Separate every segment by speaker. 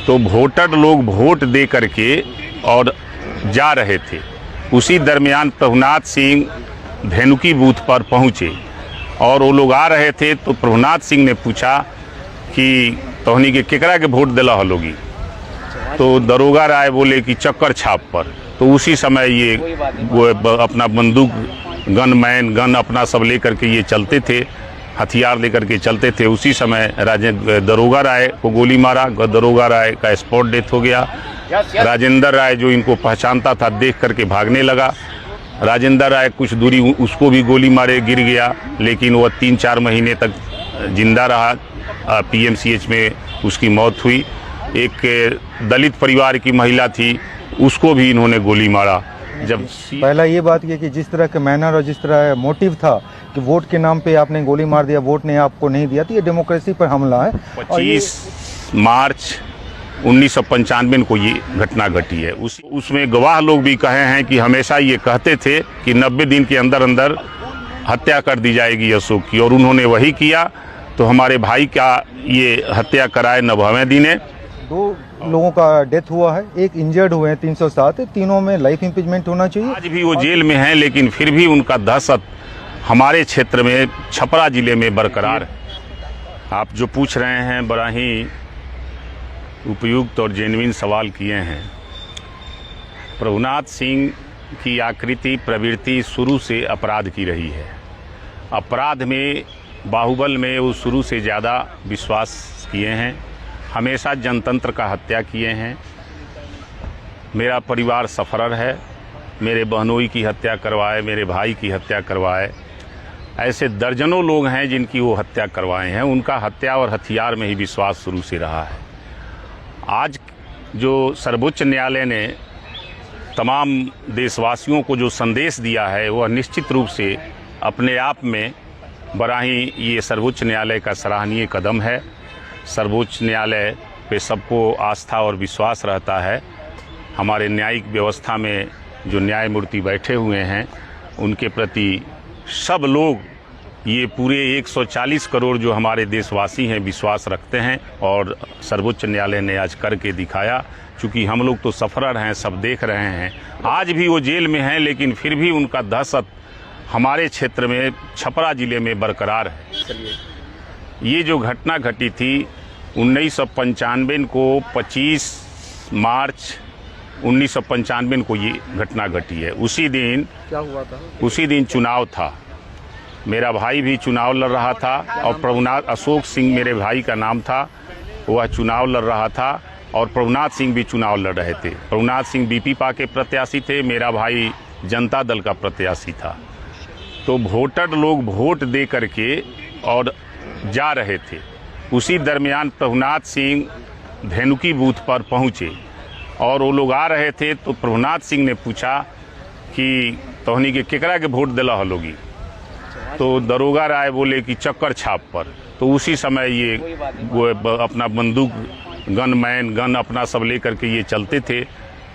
Speaker 1: तो वोटर लोग वोट दे करके और जा रहे थे। उसी दरमियान प्रभुनाथ सिंह धेनुकी बूथ पर पहुँचे और वो लोग आ रहे थे तो प्रभुनाथ सिंह ने पूछा कि तोहनी के केकरा के वोट दिला हलोगी, तो दरोगा राय बोले कि चक्कर छाप पर। तो उसी समय ये अपना बंदूक गन अपना सब लेकर के ये चलते थे, हथियार लेकर के चलते थे। उसी समय दरोगा राय को गोली मारा, दरोगा राय का स्पॉट डेथ हो गया। राजेंद्र राय जो इनको पहचानता था देख करके भागने लगा। राजेंद्र राय कुछ दूरी उसको भी गोली मारे गिर गया, लेकिन वह 3-4 महीने तक जिंदा रहा। PMCH में उसकी मौत हुई। एक दलित परिवार की महिला थी, उसको भी इन्होंने गोली मारा। जब
Speaker 2: पहला ये बात ये कि जिस तरह के मैनर और जिस तरह मोटिव था कि वोट के नाम पे आपने गोली मार दिया, वोट ने आपको नहीं दिया, तो ये डेमोक्रेसी पर हमला है।
Speaker 1: 25 मार्च 1995 को ये घटना घटी है। उसमें गवाह लोग भी कहे हैं कि हमेशा ये कहते थे कि 90 दिन के अंदर अंदर हत्या कर दी जाएगी अशोक की, और उन्होंने वही किया। तो हमारे भाई का ये हत्या कराए 90वें दिन।
Speaker 2: 2 लोगों का डेथ हुआ है, एक इंजर्ड हुए हैं 307, तीनों में लाइफ इम्पिजमेंट होना चाहिए।
Speaker 1: आज भी वो जेल में हैं, लेकिन फिर भी उनका दहशत हमारे क्षेत्र में छपरा जिले में बरकरार है। आप जो पूछ रहे हैं बड़ा ही उपयुक्त और जेन्युइन सवाल किए हैं। प्रभुनाथ सिंह की आकृति प्रवृत्ति शुरू से अपराध की रही है। अपराध में, बाहुबल में वो शुरू से ज़्यादा विश्वास किए हैं। हमेशा जनतंत्र का हत्या किए हैं। मेरा परिवार सफरर है, मेरे बहनोई की हत्या करवाए, मेरे भाई की हत्या करवाए। ऐसे दर्जनों लोग हैं जिनकी वो हत्या करवाए हैं। उनका हत्या और हथियार में ही विश्वास शुरू से रहा है। आज जो सर्वोच्च न्यायालय ने तमाम देशवासियों को जो संदेश दिया है, वह निश्चित रूप से अपने आप में बड़ा ही ये सर्वोच्च न्यायालय का सराहनीय कदम है। सर्वोच्च न्यायालय पे सबको आस्था और विश्वास रहता है। हमारे न्यायिक व्यवस्था में जो न्यायमूर्ति बैठे हुए हैं, उनके प्रति सब लोग, ये पूरे 140 करोड़ जो हमारे देशवासी हैं, विश्वास रखते हैं। और सर्वोच्च न्यायालय ने आज करके दिखाया। चूँकि हम लोग तो सफरर हैं, सब देख रहे हैं। आज भी वो जेल में हैं, लेकिन फिर भी उनका दहशत हमारे क्षेत्र में, छपरा जिले में बरकरार है। ये जो घटना घटी थी 1995 को, 25 मार्च 1995 को ये घटना घटी है। उसी दिन
Speaker 2: क्या हुआ था?
Speaker 1: उसी दिन चुनाव था। मेरा भाई भी चुनाव लड़ रहा था, और प्रभुनाथ अशोक सिंह मेरे भाई का नाम था, वह चुनाव लड़ रहा था। और प्रभुनाथ सिंह भी चुनाव लड़ रहे थे। प्रभुनाथ सिंह BPPA के प्रत्याशी थे, मेरा भाई जनता दल का प्रत्याशी था। तो वोटर लोग वोट दे करके और जा रहे थे। उसी दरमियान प्रभुनाथ सिंह धेनुकी बूथ पर पहुँचे और वो लोग आ रहे थे तो प्रभुनाथ सिंह ने पूछा कि तोहनी के केकरा के वोट दिला हलोगी, तो दरोगा राय बोले कि चक्कर छाप पर। तो उसी समय ये अपना बंदूक गन अपना सब लेकर के ये चलते थे,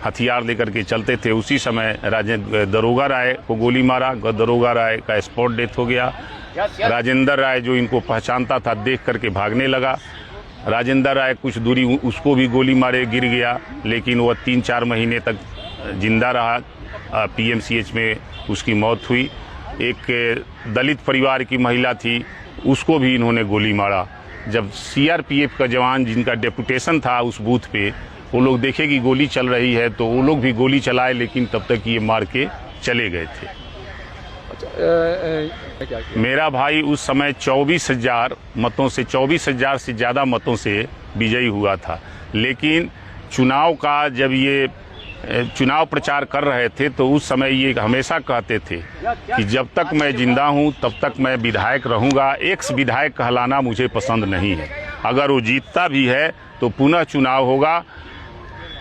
Speaker 1: हथियार लेकर के चलते थे। उसी समय दरोगा राय को गोली मारा, दरोगा राय का स्पॉट डेथ हो गया। राजेंद्र राय जो इनको पहचानता था देख करके भागने लगा। राजेंद्र राय कुछ दूरी उसको भी गोली मारे गिर गया, लेकिन वह 3-4 महीने तक जिंदा रहा। PMCH में उसकी मौत हुई। एक दलित परिवार की महिला थी, उसको भी इन्होंने गोली मारा। जब CRPF का जवान जिनका डेपुटेशन था उस बूथ पे, वो लोग देखे कि गोली चल रही है तो वो लोग भी गोली चलाए, लेकिन तब तक ये मार के चले गए थे। मेरा भाई उस समय 24,000 मतों से, 24,000 से ज़्यादा मतों से विजयी हुआ था। लेकिन चुनाव का जब ये चुनाव प्रचार कर रहे थे तो उस समय ये हमेशा कहते थे कि जब तक मैं जिंदा हूं तब तक मैं विधायक रहूंगा। एक्स विधायक कहलाना मुझे पसंद नहीं है। अगर वो जीतता भी है तो पुनः चुनाव होगा,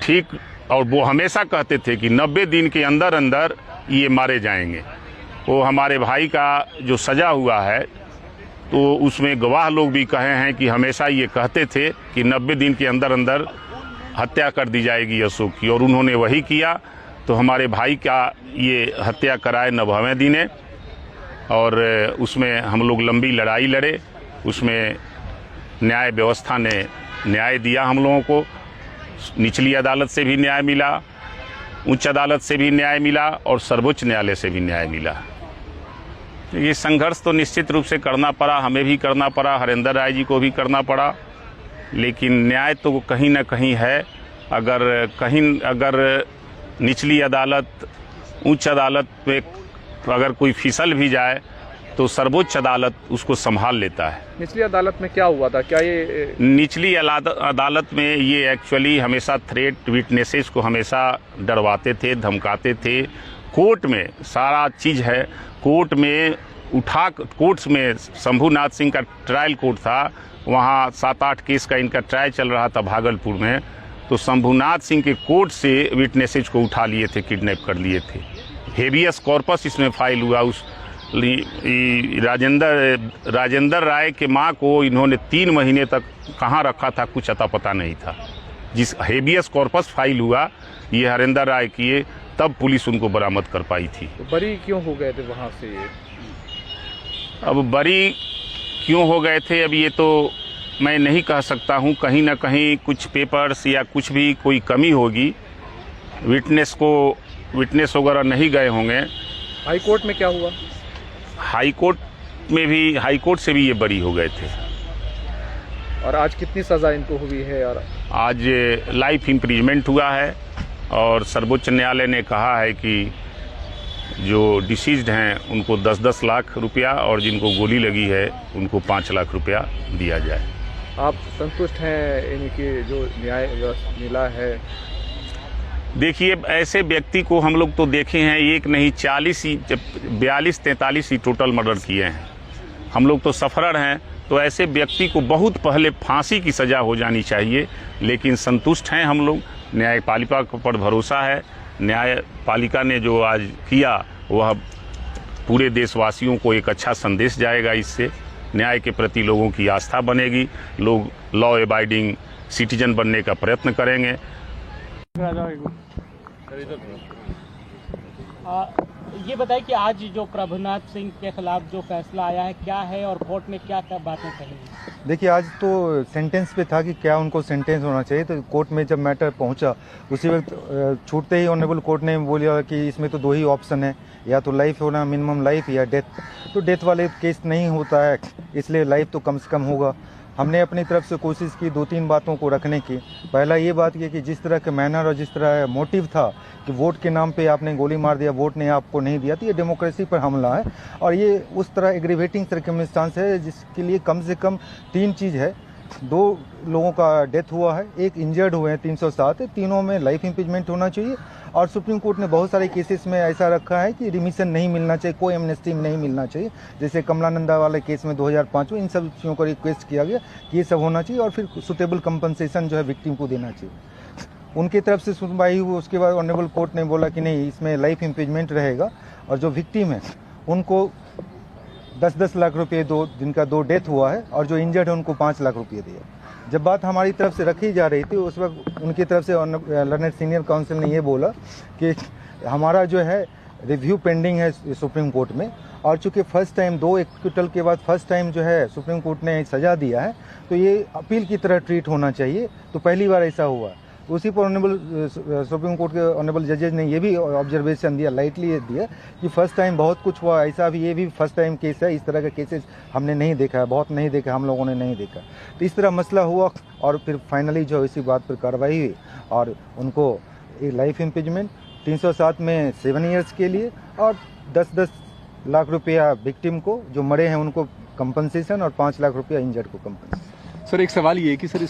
Speaker 1: ठीक। और वो हमेशा कहते थे कि 90 दिन के अंदर अंदर ये मारे जाएंगे। वो हमारे भाई का जो सजा हुआ है तो उसमें गवाह लोग भी कहे हैं कि हमेशा ये कहते थे कि 90 दिन के अंदर अंदर हत्या कर दी जाएगी अशोक की, और उन्होंने वही किया। तो हमारे भाई का ये हत्या कराए 90वें दिन, और उसमें हम लोग लंबी लड़ाई लड़े। उसमें न्याय व्यवस्था ने न्याय दिया हम लोगों को, निचली अदालत से भी न्याय मिला, उच्च अदालत से भी न्याय मिला और सर्वोच्च न्यायालय से भी न्याय मिला। ये संघर्ष तो निश्चित रूप से करना पड़ा, हमें भी करना पड़ा, हरेंद्र राय जी को भी करना पड़ा, लेकिन न्याय तो कहीं ना कहीं है। अगर निचली अदालत उच्च अदालत में अगर कोई फिसल भी जाए तो सर्वोच्च अदालत उसको संभाल लेता है।
Speaker 3: निचली अदालत में क्या हुआ था? क्या ये
Speaker 1: निचली अदालत में ये एक्चुअली हमेशा थ्रेट विटनेसेस को हमेशा डरवाते थे, धमकाते थे। कोर्ट में सारा चीज़ है, कोर्ट में कोर्ट्स में शंभूनाथ सिंह का ट्रायल कोर्ट था, वहाँ 7-8 केस का इनका ट्रायल चल रहा था भागलपुर में। तो शंभूनाथ सिंह के कोर्ट से विटनेसेस को उठा लिए थे, किडनैप कर लिए थे। हेबियस कॉर्पस इसमें फाइल हुआ। उस राजेंद्र राय के माँ को इन्होंने 3 महीने तक कहाँ रखा था कुछ अता पता नहीं था। जिस हेबियस कॉर्पस फाइल हुआ ये हरेंद्र राय किए, तब पुलिस उनको बरामद कर पाई थी।
Speaker 3: तो बरी क्यों हो गए थे वहाँ से?
Speaker 1: अब बरी क्यों हो गए थे अब ये तो मैं नहीं कह सकता हूँ। कहीं ना कहीं कुछ पेपर्स या कुछ भी कोई कमी होगी, विटनेस वगैरह नहीं गए होंगे।
Speaker 3: हाई कोर्ट में क्या हुआ?
Speaker 1: हाई कोर्ट से भी ये बरी हो गए थे।
Speaker 3: और आज कितनी सज़ा इनको हुई है? और
Speaker 1: आज लाइफ इम्प्रिजमेंट हुआ है और सर्वोच्च न्यायालय ने कहा है कि जो डिसीज्ड हैं उनको 10-10 लाख रुपया और जिनको गोली लगी है उनको 5 लाख रुपया दिया जाए।
Speaker 3: आप संतुष्ट हैं इनकी जो न्याय मिला है?
Speaker 1: देखिए, ऐसे व्यक्ति को हम लोग तो देखे हैं, एक नहीं 42-43 ही टोटल मर्डर किए हैं। हम लोग तो सफरर हैं, तो ऐसे व्यक्ति को बहुत पहले फांसी की सज़ा हो जानी चाहिए। लेकिन संतुष्ट हैं हम लोग, न्यायपालिका पर भरोसा है। न्यायपालिका ने जो आज किया वह पूरे देशवासियों को एक अच्छा संदेश जाएगा। इससे न्याय के प्रति लोगों की आस्था बनेगी, लोग लॉ अबाइडिंग सिटीजन बनने का प्रयत्न करेंगे।
Speaker 4: ये बताइए कि आज जो प्रभुनाथ सिंह के खिलाफ जो फैसला आया है क्या है और कोर्ट में क्या क्या बातें कही?
Speaker 2: देखिए, आज तो सेंटेंस पे था कि क्या उनको सेंटेंस होना चाहिए। तो कोर्ट में जब मैटर पहुंचा उसी वक्त छूटते ही ऑनरेबल कोर्ट ने बोला कि इसमें तो 2 ही ऑप्शन है, या तो लाइफ होना मिनिमम लाइफ या डेथ। तो डेथ वाले केस नहीं होता है, इसलिए लाइफ तो कम से कम होगा। हमने अपनी तरफ से कोशिश की 2-3 बातों को रखने की। पहला ये बात ये कि जिस तरह के मैनर और जिस तरह मोटिव था कि वोट के नाम पे आपने गोली मार दिया, वोट ने आपको नहीं दिया, तो ये डेमोक्रेसी पर हमला है। और ये उस तरह एग्रीवेटिंग सर्कमस्टांस है जिसके लिए कम से कम 3 चीज़ है। 2 लोगों का डेथ हुआ है, 1 इंजर्ड हुए हैं, 307 है, तीनों में लाइफ इम्पीचमेंट होना चाहिए। और सुप्रीम कोर्ट ने बहुत सारे केसेस में ऐसा रखा है कि रिमिशन नहीं मिलना चाहिए, कोई एमनेस्टी नहीं मिलना चाहिए। जैसे कमलानंदा वाले केस में 2005 में इन सब चीज़ों को रिक्वेस्ट किया गया कि ये सब होना चाहिए और फिर सुटेबल कंपनसेशन जो है विक्टिम को देना चाहिए। उनकी तरफ से सुनवाई हुई, उसके बाद ऑनरेबल कोर्ट ने बोला कि नहीं, इसमें लाइफ इम्पीचमेंट रहेगा और जो विक्टिम है उनको 10-10 लाख रुपये, जिनका 2 डेथ हुआ है, और जो इंजर्ड है उनको 5 लाख रुपये दिए। जब बात हमारी तरफ से रखी जा रही थी उस वक्त उनकी तरफ से लर्नेड सीनियर काउंसिल ने ये बोला कि हमारा जो है रिव्यू पेंडिंग है सुप्रीम कोर्ट में, और चूंकि फर्स्ट टाइम 2 एक्विटल के बाद फर्स्ट टाइम जो है सुप्रीम कोर्ट ने सज़ा दिया है, तो ये अपील की तरह ट्रीट होना चाहिए। तो पहली बार ऐसा हुआ। उसी पर ऑनरेबल सुप्रीम कोर्ट के ऑनरेबल जजेज ने ये भी ऑब्जर्वेशन दिया, लाइटली दिया कि फर्स्ट टाइम बहुत कुछ हुआ, ऐसा भी ये भी फर्स्ट टाइम केस है, इस तरह का केसेस हमने नहीं देखा है, बहुत नहीं देखा, हम लोगों ने नहीं देखा। तो इस तरह मसला हुआ और फिर फाइनली जो इसी बात पर कार्रवाई हुई और उनको एक लाइफ इम्पीचमेंट 307 में 7 ईयर्स के लिए और 10-10 लाख रुपया विक्टिम को, जो मरे हैं उनको कंपनसेशन, और 5 लाख रुपया इंजर्ड को कंपनसेशन।
Speaker 5: सर, एक सवाल ये है कि सर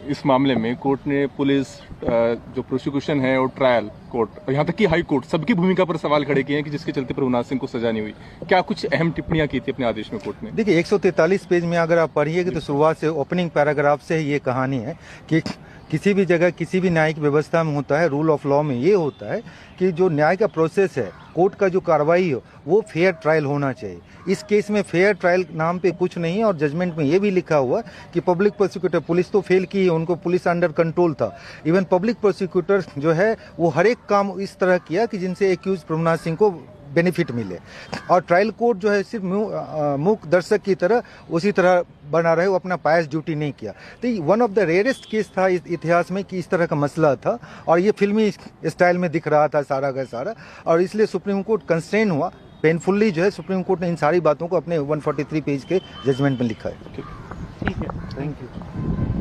Speaker 5: इस मामले में कोर्ट ने पुलिस जो प्रोसिक्यूशन है और ट्रायल कोर्ट, यहाँ तक कि हाई कोर्ट, सबकी भूमिका पर सवाल खड़े किए हैं कि जिसके चलते प्रभुनाथ सिंह को सजा नहीं हुई। क्या कुछ अहम टिप्पणियां की थी अपने आदेश में कोर्ट ने? देखिए,
Speaker 2: 143 पेज में अगर आप पढ़िएगा तो शुरुआत से ओपनिंग पैराग्राफ से ये कहानी है कि किसी भी जगह किसी भी न्यायिक व्यवस्था में होता है, रूल ऑफ लॉ में ये होता है कि जो न्याय का प्रोसेस है, कोर्ट का जो कार्रवाई हो, वो फेयर ट्रायल होना चाहिए। इस केस में फेयर ट्रायल नाम पे कुछ नहीं है और जजमेंट में ये भी लिखा हुआ कि पब्लिक प्रोसिक्यूटर, पुलिस तो फेल की है, उनको पुलिस अंडर कंट्रोल था। इवन पब्लिक प्रोसिक्यूटर जो है वो हर एक काम इस तरह किया कि जिनसे एक्यूज प्रभुनाथ सिंह को बेनिफिट मिले, और ट्रायल कोर्ट जो है सिर्फ मूक दर्शक की तरह उसी तरह बना रहे, वो अपना पायस ड्यूटी नहीं किया। तो one of the rarest case था इस इतिहास में कि इस तरह का मसला था, और ये फिल्मी स्टाइल में दिख रहा था सारा का सारा, और इसलिए सुप्रीम कोर्ट कंस्ट्रेन हुआ पेनफुल्ली, जो है सुप्रीम कोर्ट ने इन सारी बातों को अपने 143 पेज के जजमेंट में लिखा है।
Speaker 4: ठीक है,
Speaker 2: थैंक यू।